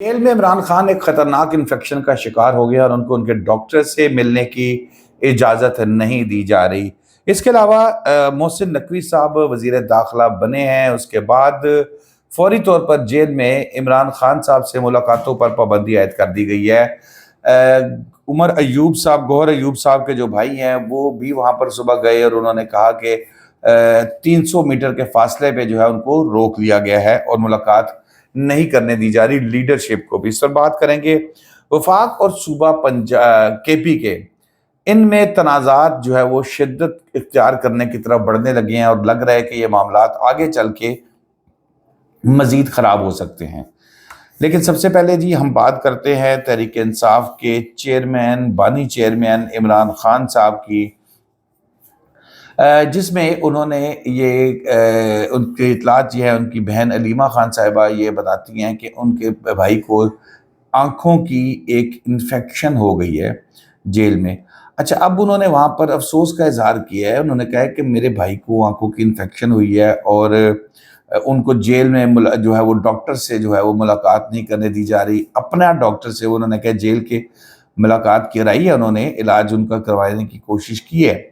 Jail में इमरान खान एक खतरनाक इन्फेक्शन का शिकार हो गया और उनको उनके डॉक्टर से मिलने की इजाज़त नहीं दी जा रही। इसके अलावा मोहसिन नकवी साहब वज़ीर दाखिला बने हैं, उसके बाद फौरी तौर पर जेल में इमरान खान साहब से मुलाकातों पर पाबंदी आयद कर दी गई है। उमर अयूब साहब, गौहर अयूब साहब के जो भाई हैं, वो भी वहाँ पर सुबह गए और उन्होंने कहा कि 300 मीटर के फासले पे जो है उनको रोक लिया गया है और मुलाकात नहीं करने दी जा रही लीडरशिप को भी। इस पर बात करेंगे। वफाक और सूबा केपी के इनमें तनाज़ात जो है वो शिद्दत इख्तियार करने की तरफ बढ़ने लगे हैं और लग रहा है कि ये मामलात आगे चल के मज़ीद ख़राब हो सकते हैं। लेकिन सबसे पहले जी हम बात करते हैं तहरीक इंसाफ के चेयरमैन, बानी चेयरमैन इमरान खान साहब की, जिसमें उन्होंने ये उनकी इतलात जो है उनकी बहन अलीमा खान साहिबा ये बताती हैं कि उनके भाई को आँखों की एक इन्फेक्शन हो गई है जेल में। अच्छा, अब उन्होंने वहाँ पर अफसोस का इज़हार किया है। उन्होंने कहा है कि मेरे भाई को आँखों की इन्फेक्शन हुई है और उनको जेल में जो है वो डॉक्टर से जो है वो मुलाकात नहीं करने दी जा रही। अपना डॉक्टर से उन्होंने कहा जेल के मुलाकात कराई है, उन्होंने इलाज उनका करवाने की कोशिश की है,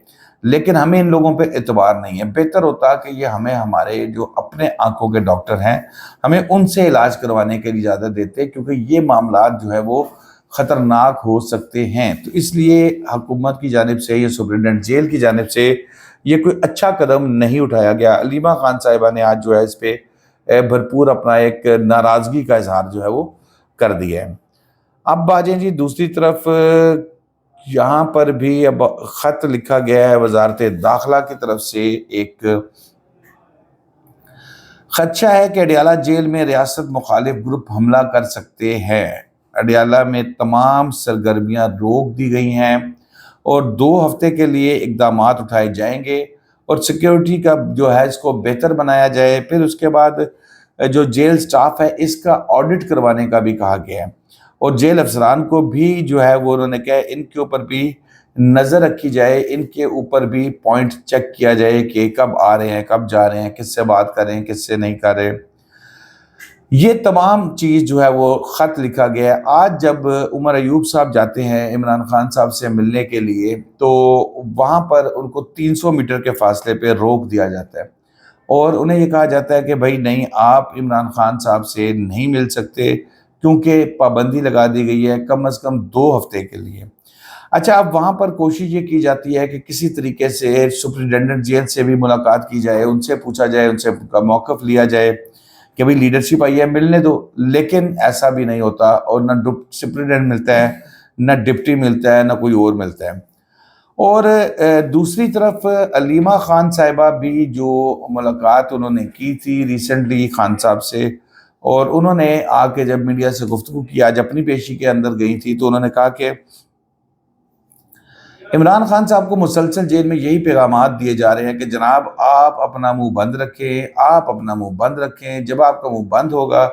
लेकिन हमें इन लोगों पे एतबार नहीं है। बेहतर होता कि ये हमें हमारे जो अपने आँखों के डॉक्टर हैं, हमें उनसे इलाज करवाने की इजाज़त देते, क्योंकि ये मामलात जो है वो ख़तरनाक हो सकते हैं। तो इसलिए हुकूमत की जानिब से, ये सुप्रिटेंडेंट जेल की जानिब से ये कोई अच्छा कदम नहीं उठाया गया। अलीमा खान साहिबा ने आज जो है इस पे भरपूर अपना एक नाराज़गी का इजहार जो है वो कर दिया है। अब आ जाएं जी दूसरी तरफ, यहाँ पर भी अब ख़त लिखा गया है वजारत दाखिला की तरफ से। एक खदशा है कि अडियाला जेल में रियासत मुखालिफ ग्रुप हमला कर सकते हैं। अडियाला में तमाम सरगर्मियाँ रोक दी गई हैं और 2 हफ्ते के लिए इकदाम उठाए जाएंगे और सिक्योरिटी का जो है इसको बेहतर बनाया जाए। फिर उसके बाद जो जेल स्टाफ है इसका ऑडिट करवाने का भी कहा गया है और जेल अफसरान को भी जो है वो उन्होंने कहा इनके ऊपर भी नज़र रखी जाए, इनके ऊपर भी पॉइंट चेक किया जाए कि कब आ रहे हैं, कब जा रहे हैं, किससे बात कर रहे हैं, किससे नहीं कर रहे। ये तमाम चीज़ जो है वो ख़त लिखा गया है। आज जब उमर अयूब साहब जाते हैं इमरान खान साहब से मिलने के लिए, तो वहाँ पर उनको 300 मीटर के फासले पे रोक दिया जाता है और उन्हें ये कहा जाता है कि भाई नहीं, आप इमरान खान साहब से नहीं मिल सकते, क्योंकि पाबंदी लगा दी गई है कम से कम 2 हफ्ते के लिए। अच्छा, अब वहाँ पर कोशिश ये की जाती है कि किसी तरीके से सुप्रिटेंडेंट जेल से भी मुलाकात की जाए, उनसे पूछा जाए, उनसे मौक़िफ़ लिया जाए कि भाई लीडरशिप आई है, मिलने दो। लेकिन ऐसा भी नहीं होता और ना सुप्रिटेंडेंट मिलता है, ना डिप्टी मिलता है, ना कोई और मिलता है। और दूसरी तरफ अलीमा खान साहिबा भी जो मुलाकात उन्होंने की थी रिसेंटली खान साहब से, और उन्होंने आके जब मीडिया से गुफ्तगू की, आज अपनी पेशी के अंदर गई थी, तो उन्होंने कहा कि इमरान खान साहब को मुसलसल जेल में यही पैगामात दिए जा रहे हैं कि जनाब आप अपना मुंह बंद रखें, आप अपना मुंह बंद रखें, जब आपका मुंह बंद होगा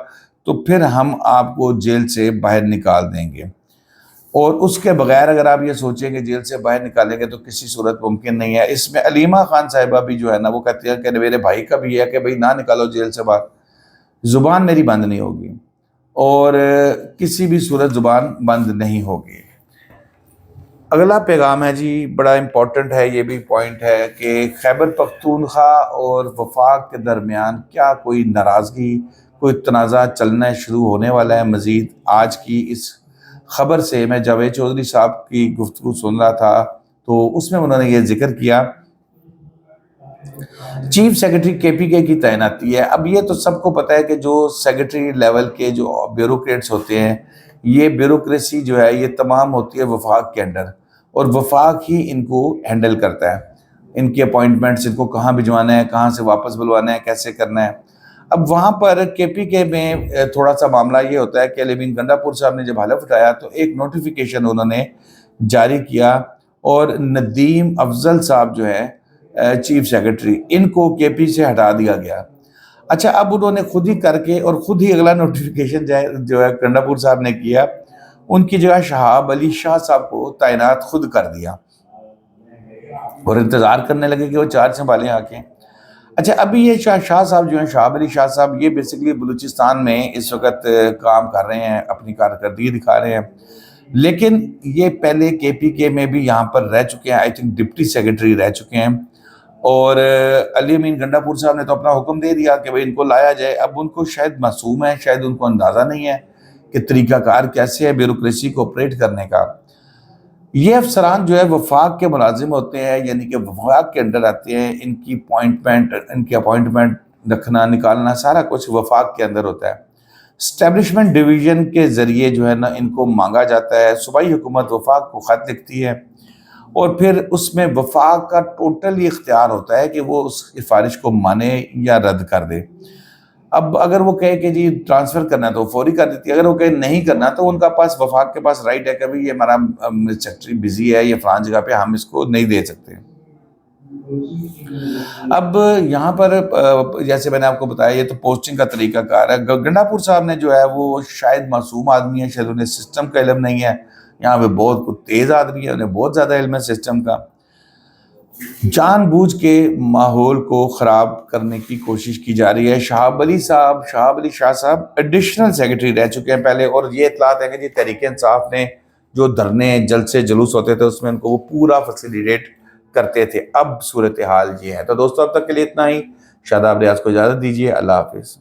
तो फिर हम आपको जेल से बाहर निकाल देंगे। और उसके बगैर अगर आप ये सोचेंगे जेल से बाहर निकालेंगे तो किसी सूरत मुमकिन नहीं है। इसमें अलीमा खान साहिबा भी जो है ना वो कहती है कि मेरे भाई का भी है कि भाई ना निकालो जेल से बाहर, ज़ुबान मेरी बंद नहीं होगी और किसी भी सूरत ज़ुबान बंद नहीं होगी। अगला पैगाम है जी, बड़ा इम्पोर्टेंट है, ये भी पॉइंट है कि खैबर पख्तूनख्वा और वफाक के दरमियान क्या कोई नाराज़गी, कोई तनाज़ा चलना शुरू होने वाला है मज़ीद। आज की इस ख़बर से मैं जावेद चौधरी साहब की गुफ्तगू सुन रहा था तो उसमें उन्होंने ये जिक्र किया चीफ सेक्रेटरी केपीके की तैनाती है। अब ये तो सबको पता है कि जो सेक्रेटरी लेवल के जो ब्यूरोक्रेट्स होते हैं, ये ब्यूरोक्रेसी जो है ये तमाम होती है वफाक के अंडर और वफाक ही इनको हैंडल करता है। इनकी अपॉइंटमेंट्स, इनको कहाँ भिजवाना है, कहाँ से वापस बुलवाना है, कैसे करना है। अब वहाँ पर केपीके में थोड़ा सा मामला ये होता है कि अलीमीन गंडापुर साहब ने जब हलफ उठाया तो एक नोटिफिकेशन उन्होंने जारी किया और नदीम अफजल साहब जो है चीफ सेक्रेटरी, इनको केपी से हटा दिया गया। अच्छा, अब उन्होंने खुद ही करके और खुद ही अगला नोटिफिकेशन जो है गंडापुर साहब ने किया, उनकी जगह शहाब अली शाह साहब को तैनात खुद कर दिया और इंतज़ार करने लगे कि वो चार्ज संभालें आके। اچھا، ابھی یہ شاہ صاحب جو ہیں، شہاب علی شاہ صاحب، یہ بیسیکلی بلوچستان میں اس وقت کام کر رہے ہیں، اپنی کارکردگی دکھا رہے ہیں، لیکن یہ پہلے کے پی کے میں بھی یہاں پر رہ چکے ہیں، آئی تھنک ڈپٹی سیکرٹری رہ چکے ہیں، اور علی امین گنڈا پور صاحب نے تو اپنا حکم دے دیا کہ بھئی ان کو لایا جائے۔ اب ان کو شاید معصوم ہے، شاید ان کو اندازہ نہیں ہے کہ طریقہ کار کیسے ہے بیوروکریسی کو آپریٹ کرنے کا۔ یہ افسران جو ہے وفاق کے ملازم ہوتے ہیں، یعنی کہ وفاق کے اندر آتے ہیں، ان کی اپوائنٹمنٹ رکھنا نکالنا سارا کچھ وفاق کے اندر ہوتا ہے۔ اسٹیبلشمنٹ ڈویژن کے ذریعے جو ہے نا ان کو مانگا جاتا ہے، صوبائی حکومت وفاق کو خط لکھتی ہے، اور پھر اس میں وفاق کا ٹوٹلی اختیار ہوتا ہے کہ وہ اس سفارش کو مانے یا رد کر دے۔ اب اگر وہ کہے کہ جی ٹرانسفر کرنا ہے تو وہ فوری کر دیتی ہے، اگر وہ کہے نہیں کرنا تو ان کا پاس وفاق کے پاس رائٹ ہے کہ بھئی یہ ہمارا سیکرٹری بزی ہے، یہ فلان جگہ پہ ہم اس کو نہیں دے سکتے۔ اب یہاں پر جیسے میں نے آپ کو بتایا یہ تو پوسٹنگ کا طریقہ کار ہے۔ گنڈا پور صاحب نے جو ہے وہ شاید معصوم آدمی ہے، شاید انہیں سسٹم کا علم نہیں ہے، یہاں پہ بہت تیز آدمی ہے، انہیں بہت زیادہ علم ہے سسٹم کا، جان بوجھ کے ماحول کو خراب کرنے کی کوشش کی جا رہی ہے۔ شہاب علی شاہ صاحب ایڈیشنل سیکرٹری رہ چکے ہیں پہلے، اور یہ اطلاعات ہے کہ جی تحریک انصاف نے جو دھرنے جلسے جلوس ہوتے تھے اس میں ان کو وہ پورا فیسیلیٹیٹ کرتے تھے۔ اب صورتحال یہ ہے۔ تو دوستو اب تک کے لیے اتنا ہی، شاداب ریاض کو اجازت دیجیے، اللہ حافظ۔